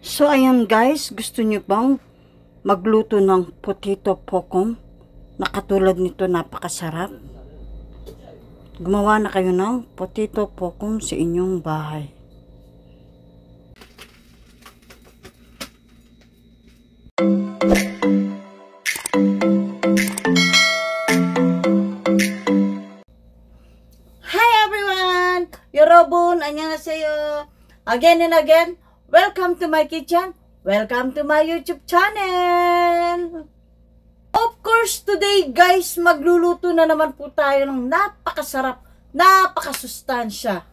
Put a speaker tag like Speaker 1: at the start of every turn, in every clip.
Speaker 1: So ayan guys, gusto nyo bang magluto ng potato pokom na katulad nito, napakasarap? Gumawa na kayo ng potato pokom sa inyong bahay. Hi everyone! Yorobun, annyeonghaseyo. Again and again, welcome to my kitchen. Welcome to my YouTube channel. Of course, today guys, magluluto na naman po tayo ng napakasarap, napakasustansya.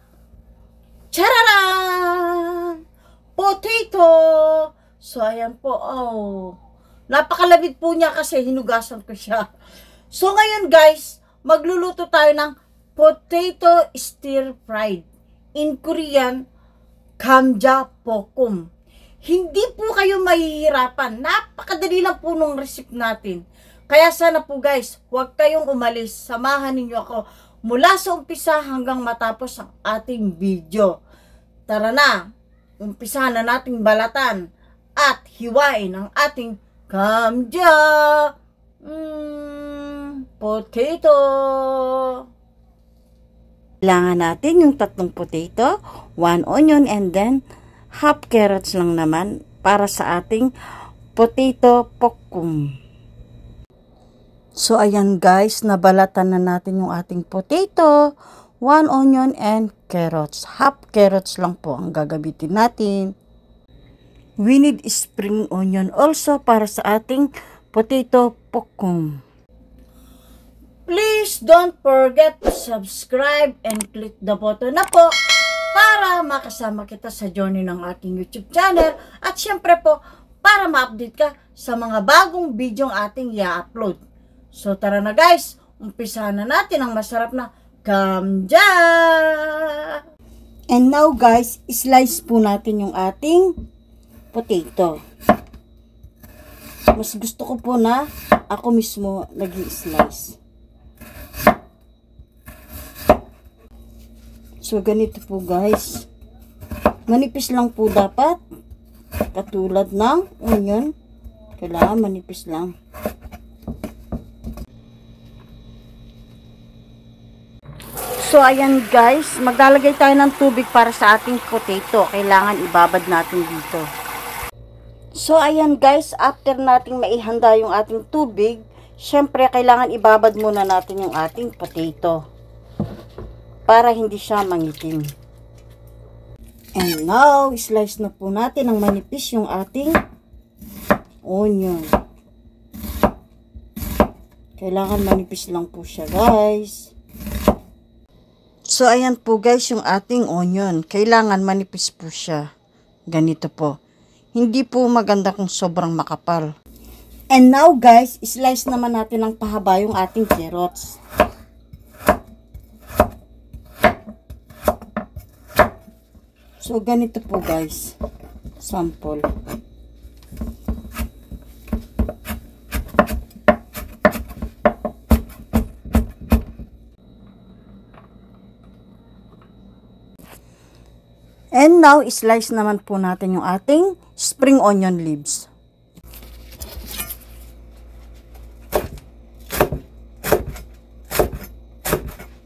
Speaker 1: Chararan! Potato! So, ayan po, napakalamig po niya kasi hinugasan ko siya. So, ngayon guys, magluluto tayo ng potato stir fried. In Korean, kamja pokum. Hindi po kayo mahihirapan. Napakadali lang po nung recipe natin. Kaya sana po guys, huwag kayong umalis. Samahan ninyo ako mula sa umpisa hanggang matapos ang ating video. Tara na, umpisahan na nating balatan at hiwain ang ating kamja potato. Kailangan natin yung 3 potato, 1 onion, and then half carrots lang naman para sa ating potato pokum. So ayan guys, nabalatan na natin yung ating potato, 1 onion and carrots. Half carrots lang po ang gagamitin natin. We need spring onion also para sa ating potato pokum. Please don't forget to subscribe and click the button na po para makasama kita sa journey ng ating YouTube channel at syempre po para ma-update ka sa mga bagong video ang ating i-upload. So tara na guys, umpisahan na natin ang masarap na kamja! And now guys, slice po natin yung ating potato. Mas gusto ko po na ako mismo nag-i-slice. So, ganito po guys. Manipis lang po dapat. Katulad ng onion. Kailangan manipis lang. So, ayan guys. Maglalagay tayo ng tubig para sa ating potato. Kailangan ibabad natin dito. So, ayan guys. After nating maihanda yung ating tubig, syempre kailangan ibabad muna natin yung ating potato para hindi siya mangitim. And now, slice na po natin ng manipis yung ating onion. Kailangan manipis lang po siya guys. So, ayan po guys yung ating onion. Kailangan manipis po siya. Ganito po. Hindi po maganda kung sobrang makapal. And now guys, slice naman natin ng pahaba yung ating carrots. So, ganito po guys. Sample. And now, slice naman po natin yung ating spring onion leaves.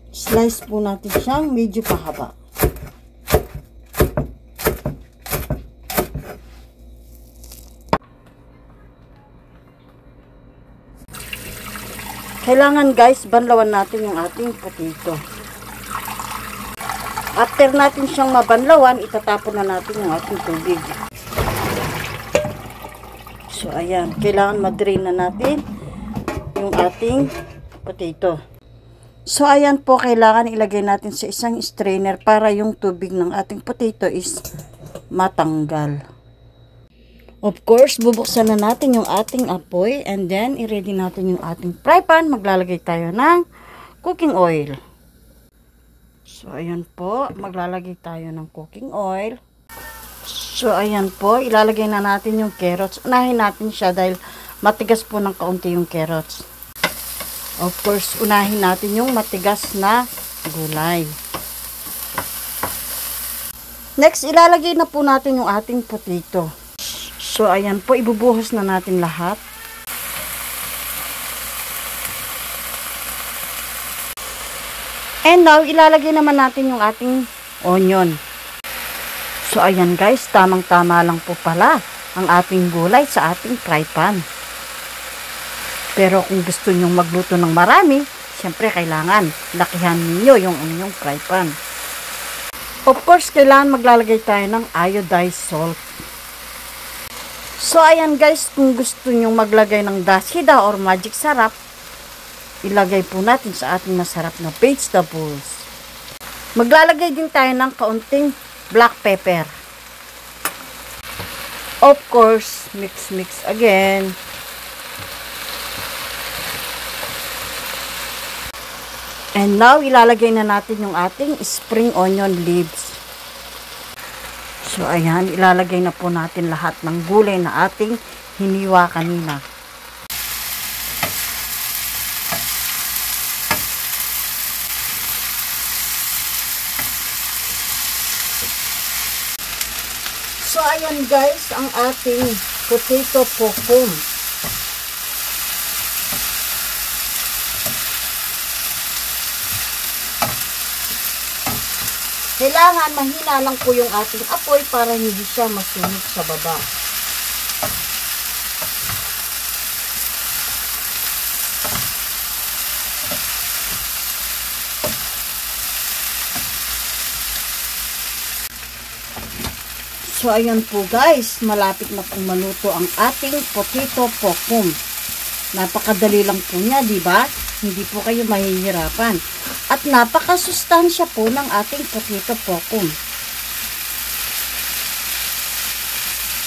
Speaker 1: Slice po natin siyang medyo pahaba. Kailangan guys, banlawan natin yung ating potato. After natin siyang mabanlawan, itatapon na natin yung ating tubig. So ayan, kailangan ma-drain na natin yung ating potato. So ayan po, kailangan ilagay natin sa isang strainer para yung tubig ng ating potato is matanggal. Of course, bubuksan na natin yung ating apoy and then i-ready natin yung ating fry pan. Maglalagay tayo ng cooking oil. So, ayan po. Maglalagay tayo ng cooking oil. So, ayan po. Ilalagay na natin yung carrots. Unahin natin siya dahil matigas po ng kaunti yung carrots. Of course, unahin natin yung matigas na gulay. Next, ilalagay na po natin yung ating potato. So, ayan po, ibubuhos na natin lahat. And now, ilalagay naman natin yung ating onion. So, ayan guys, tamang-tama lang po pala ang ating gulay sa ating fry pan. Pero kung gusto nyong magluto ng marami, syempre kailangan lakihan ninyo yung inyong fry pan. Of course, kailangan maglalagay tayo ng iodized salt. So, ayan guys, kung gusto nyong maglagay ng dasida or magic sarap, ilagay po natin sa ating masarap na vegetables. Maglalagay din tayo ng kaunting black pepper. Of course, mix again. And now, ilalagay na natin yung ating spring onion leaves. So, ayan, ilalagay na po natin lahat ng gulay na ating hiniwa kanina. So, ayan guys, ang ating potato pokum. Kailangan mahina lang po yung ating apoy para hindi siya masunog sa baba. So, ayan po guys, malapit na pong maluto ang ating potato pokum. Napakadali lang po niya, di ba? Hindi po kayo mahihirapan. At napakasustansya po ng ating potato pokum.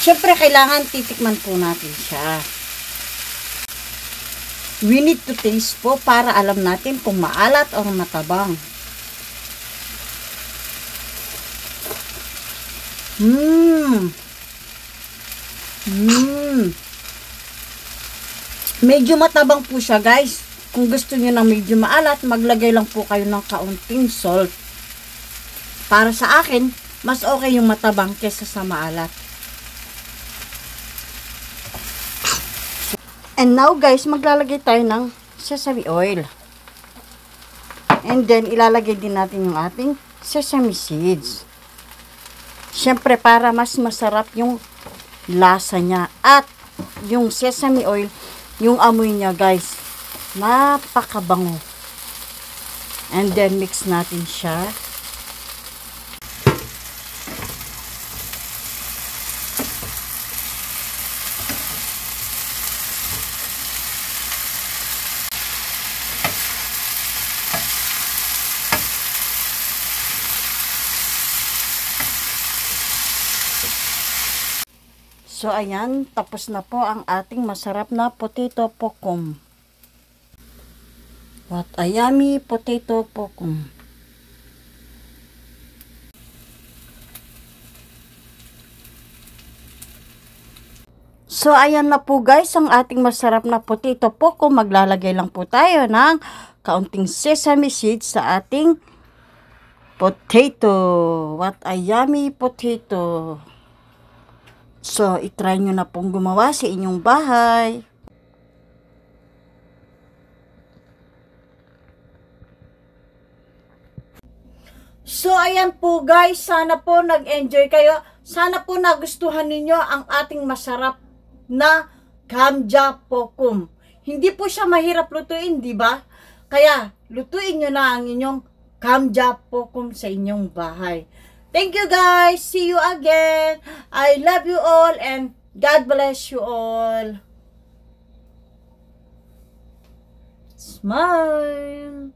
Speaker 1: Siyempre, kailangan titikman po natin siya. We need to taste po para alam natin kung maalat o matabang. Medyo matabang po siya guys. Kung gusto niyo ng medyo maalat, maglagay lang po kayo ng kaunting salt. Para sa akin, mas okay yung matabang kesa sa maalat. And now guys, maglalagay tayo ng sesame oil. And then, ilalagay din natin yung ating sesame seeds. Siyempre, para mas masarap yung lasa niya. At yung sesame oil, yung amoy niya guys, napakabango. And then, mix natin siya. So, ayan, tapos na po ang ating masarap na potato pokum. What a yummy potato pokum. So, ayan na po guys, ang ating masarap na potato pokum. Maglalagay lang po tayo ng kaunting sesame seeds sa ating potato. What a yummy potato. So, itry nyo na pong gumawa sa inyong bahay. So, ayan po guys. Sana po nag-enjoy kayo. Sana po nagustuhan ninyo ang ating masarap na kamja pokum. Hindi po siya mahirap lutuin, di ba? Kaya, lutuin nyo na ang inyong kamja pokum sa inyong bahay. Thank you guys. See you again. I love you all and God bless you all. Smile.